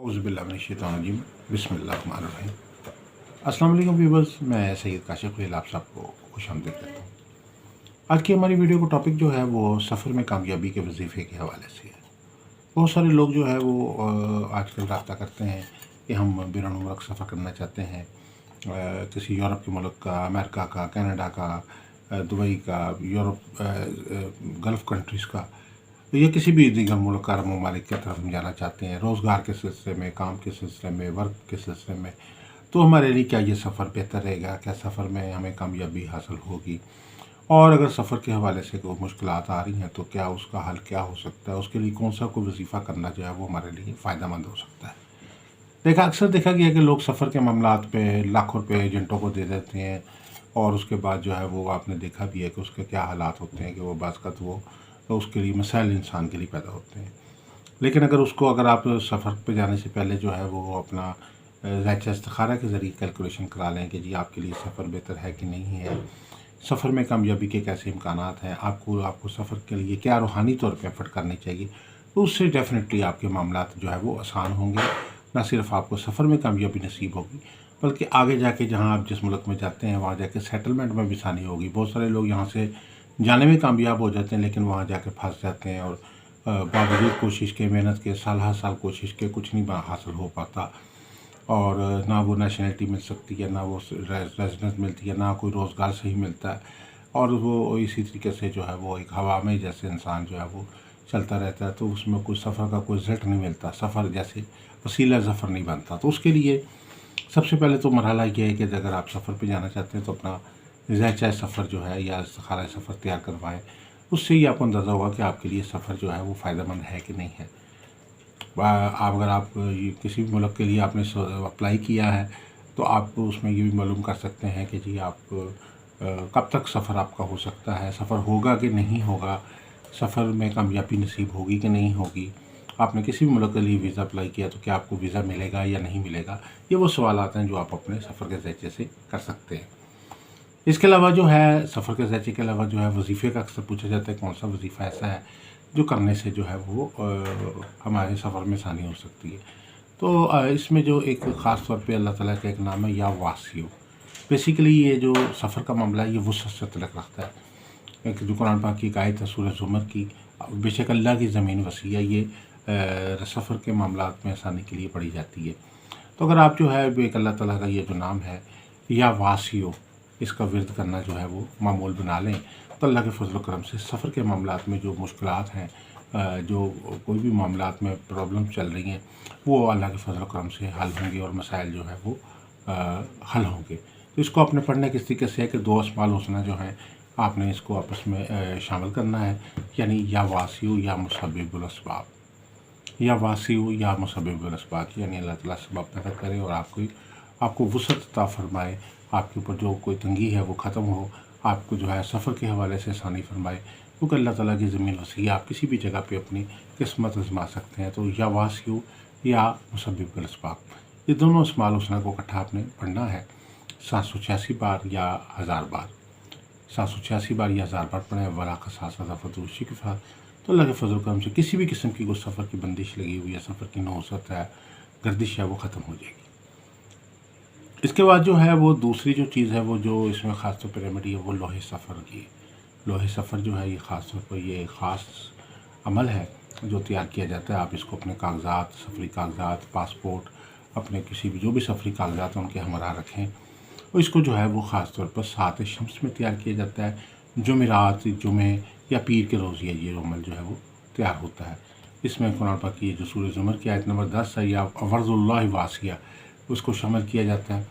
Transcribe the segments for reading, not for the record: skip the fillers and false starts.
औज़ुबिल्लाहिमिनश्शैतानिर्रजीम बिस्मिल्लाहिर्रहमानिर्रहीम। अस्सलाम वालेकुम व्यूअर्स, मैं सैयद काशिफ़ ख़लील आप सबको खुशामदीद कहता हूँ। आज की हमारी वीडियो का टॉपिक जो है वो सफ़र में कामयाबी के वजीफ़े के हवाले से है। बहुत सारे लोग जो है वो आजकल राब्ता करते हैं कि हम बैरून मुल्क सफ़र करना चाहते हैं, किसी यूरोप के मुल्क का, अमेरिका का, कनाडा का, दुबई का, गल्फ़ कंट्रीज़ का, या किसी भी दीगर मुल्क अरब ममालिक की तरफ हम जाना चाहते हैं रोज़गार के सिलसिले में, काम के सिलसिले में, वर्क के सिलसिले में। तो हमारे लिए क्या ये सफ़र बेहतर रहेगा? क्या सफ़र में हमें कामयाबी हासिल होगी? और अगर सफ़र के हवाले से कोई मुश्किलात आ रही हैं तो क्या उसका हल क्या हो सकता है? उसके लिए कौन सा कोई वजीफ़ा करना जो है वो हमारे लिए फ़ायदेमंद हो सकता है। अक्सर देखा गया कि लोग सफ़र के मामलात पे लाखों रुपये एजेंटों को दे देते हैं, और उसके बाद जो है वो आपने देखा भी है कि उसके क्या हालात होते हैं कि वो बाज़ वो तो उसके लिए मसाइल इंसान के लिए पैदा होते हैं। लेकिन अगर आप सफ़र पे जाने से पहले जो है वो अपना ज़ायचा इस्तिखारा के ज़रिए कैलकुलेशन करा लें कि जी आपके लिए सफ़र बेहतर है कि नहीं है, सफ़र में कामयाबी के कैसे इम्कानात हैं, आपको सफ़र के लिए क्या रूहानी तौर पे एफ़र्ट करनी चाहिए, तो उससे डेफ़िनेटली आपके मामलात जो है वो आसान होंगे। ना सिर्फ आपको सफ़र में कामयाबी नसीब होगी, बल्कि आगे जाके जहाँ आप जिस मुल्क में जाते हैं वहाँ जाके सेटलमेंट में भी आसानी होगी। बहुत सारे लोग यहाँ से जाने में कामयाब हो जाते हैं लेकिन वहाँ जाके फंस जाते हैं, और बावजूद कोशिश के, मेहनत के, साल हर साल कोशिश के कुछ नहीं हासिल हो पाता, और ना वो नेशनलिटी मिल सकती है, ना वो रेजिडेंस मिलती है, ना कोई रोज़गार सही मिलता है, और वो इसी तरीके से जो है वो एक हवा में जैसे इंसान जो है वो चलता रहता है, तो उसमें कोई सफ़र का कोई रिज़ल्ट नहीं मिलता, सफ़र जैसे वसीला ज़फ़र नहीं बनता। तो उसके लिए सबसे पहले तो मरहला ये है कि अगर आप सफ़र पे जाना चाहते हैं तो अपना ज़ायचा सफ़र जो है या इस्तिखारा सफ़र तैयार करवाएं। उससे ही आपको अंदाज़ा होगा कि आपके लिए सफ़र जो है वो फ़ायदेमंद है कि नहीं है। अगर आप किसी भी मुल्क के लिए आपने अप्लाई किया है तो आप उसमें ये भी मालूम कर सकते हैं कि जी आप कब तक सफ़र आपका हो सकता है, सफ़र होगा कि नहीं होगा, सफ़र में कामयाबी नसीब होगी कि नहीं होगी। आपने किसी भी मुल्क के लिए वीज़ा अप्लाई किया तो क्या आपको वीज़ा मिलेगा या नहीं मिलेगा, ये वो सवाल आते हैं जो आप अपने सफ़र के ज़रिए से कर सकते हैं। इसके अलावा जो है सफ़र के ज़रिए के अलावा जो है वजीफ़े का अक्सर पूछा जाता है कौन सा वजीफ़ा ऐसा है जो करने से जो है वो हमारे सफ़र में आसानी हो सकती है। तो इसमें जो एक ख़ास तौर पे अल्लाह ताला का एक नाम है या वासियो। बेसिकली ये जो सफ़र का मामला है ये वुसअत से तल्लुक़ रखता है। एक जो कुरान पाक की एक आयत है सूरह ज़ुमर की, बेशक अल्लाह की ज़मीन वसी है, ये सफ़र के मामलात में आसानी के लिए पढ़ी जाती है। तो अगर आप जो है एक अल्लाह ताला का ये जो नाम है या वासियो, इसका विर्द करना जो है वो मामूल बना लें तो अल्लाह के फज़ल व करम से सफ़र के मामलात में जो मुश्किलात हैं, जो कोई भी मामलात में प्रॉब्लम चल रही हैं, वो अल्लाह के फज़ल व करम से हल होंगे और मसाइल जो है वो हल होंगे। तो इसको आपने पढ़ने किस तरीके से है कि दो अस्माउल हुस्ना जो हैं आपने इसको आपस में शामिल करना है, यानी या वासियो या मुसब्बिबुल असबाब, या वासियो या मुसब्बिबुल असबाब, यानी अल्लाह ताला सबब पैदा करे और आपको वुसअत अता फरमाए, आपके ऊपर जो कोई तंगी है वो ख़त्म हो, आपको जो है सफ़र के हवाले से आसानी फरमाए, क्योंकि अल्लाह ताला की ज़मीन वसी है, आप किसी भी जगह पे अपनी किस्मत आज़मा सकते हैं। तो या वासियो या मुसब्बिबुल असबाब, ये दोनों अस्माउल हुस्ना को इकट्ठा आपने पढ़ना है 786 बार या 1000 बार। 786 बार या 1000 बार पढ़ें वला का साथ साथ फतूशी के साथ, तो अल्लाह के फजल करम से किसी भी किस्म की कोई सफ़र की बंदिश लगी हुई है, सफ़र की नौसत है, गर्दिश है, वो ख़त्म हो जाएगी। इसके बाद जो है वो दूसरी जो चीज़ है वो जो इसमें ख़ास तौर पर रेमेडी है वो लोहे सफ़र की। लोहे सफ़र जो है ये ख़ास तौर पर ये ख़ास अमल है जो तैयार किया जाता है। आप इसको अपने कागज़ात, सफरी कागज़ात, पासपोर्ट, अपने किसी भी जो भी सफरी कागज़ात हैं उनके हमरा रखें, और इसको जो है वो ख़ास तौर पर सात शम्स में तैयार किया जाता है। जुमेरात, जुमे या पीर के रोज़ ये अमल जो है वो तैयार होता है। इसमें कुरान पाक की जो सूरह ज़ुमर की आयत नंबर 10 है या वर्ज़ुल्लाहि वासिया, उसको शामिल किया जाता है।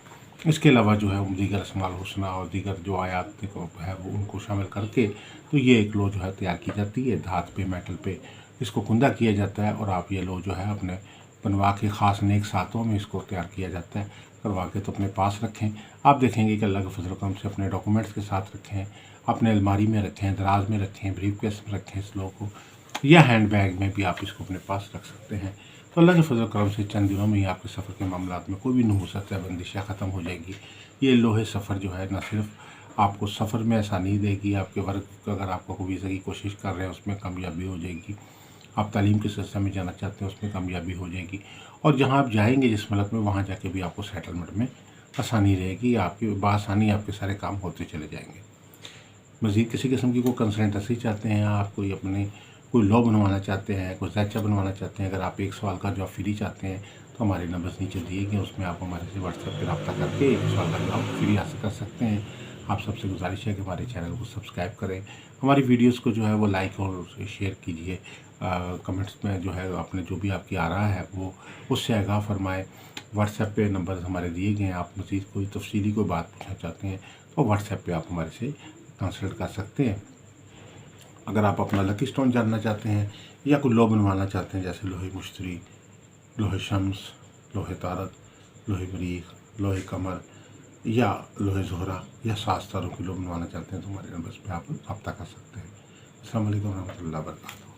इसके अलावा जो है दीगर अस्माउल हुस्ना और दीगर जो आयात है वो उनको शामिल करके तो ये एक लो जो है तैयार की जाती है। धात पे, मेटल पे इसको कुंदा किया जाता है, और आप ये लो जो है अपने बनवा के ख़ास नेक सातों में इसको तैयार किया जाता है, करवा के तो अपने पास रखें। आप देखेंगे कि अल्लाह के फजल करम से अपने डॉक्यूमेंट्स के साथ रखें, अपने अलमारी में रखें, दराज में रखें, ब्रीफ केस में रखें इस लो को, या हैंड बैग में भी आप इसको अपने पास रख सकते हैं। तो अल्लाह के फजल करम से चंद दिनों में ही आपके सफ़र के मामलात में कोई भी नहुसत है, बंदिशें ख़त्म हो जाएगी। ये लोहे सफ़र जो है न सिर्फ आपको सफ़र में आसानी देगी, आपके वर्क अगर आपको कोई वीज़ा की कोशिश कर रहे हैं उसमें कामयाबी हो जाएगी, آپ تعلیم کے سلسلے میں جانا چاہتے ہیں اس میں کامیابی ہو جائے گی، اور جہاں آپ جائیں گے جس ملک میں وہاں جا کے بھی آپ کو سیٹلمنٹ میں آسانی رہے گی، آپ کی بآسانی آپ کے سارے کام ہوتے چلے جائیں گے۔ مزید کسی قسم کی کوئی کنسلٹنسی چاہتے ہیں، آپ کوئی اپنے کوئی لا بنوانا چاہتے ہیں، کوئی زیچہ بنوانا چاہتے ہیں، اگر آپ ایک سوال کا جواب فری چاہتے ہیں تو ہمارے نمبرز نیچے دیے گئے، اس میں آپ ہمارے سے واٹس ایپ پہ رابطہ کر کے ایک سوال کا جواب فری حاصل کر سکتے ہیں۔ آپ سب سے گزارش ہے کہ ہمارے چینل کو سبسکرائب کریں، ہماری ویڈیوز کو جو ہے وہ لائک اور شیئر کیجیے، کمنٹس میں جو ہے اپنے جو بھی آپ کی آراء ہے وہ اس سے آگاہ فرمائیں۔ واٹس ایپ پہ نمبرز ہمارے دیے گئے ہیں، آپ مزید کوئی تفصیلی کوئی بات پوچھنا چاہتے ہیں تو واٹس ایپ پہ آپ ہمارے سے کنسلٹ کر سکتے ہیں۔ اگر آپ اپنا لکی سٹون جاننا چاہتے ہیں یا کوئی لو بنوانا چاہتے ہیں جیسے لوہے مشتری، لوہے شمس، لوہے طارت، لوہے مریخ، لوہے قمر یا لوہے زہرہ یا 7 ستاروں کی لو بنوانا چاہتے ہیں تو ہمارے نمبرز پہ آپ رابطہ کر سکتے ہیں۔ السلام علیکم ورحمۃ اللہ وبرکاتہ۔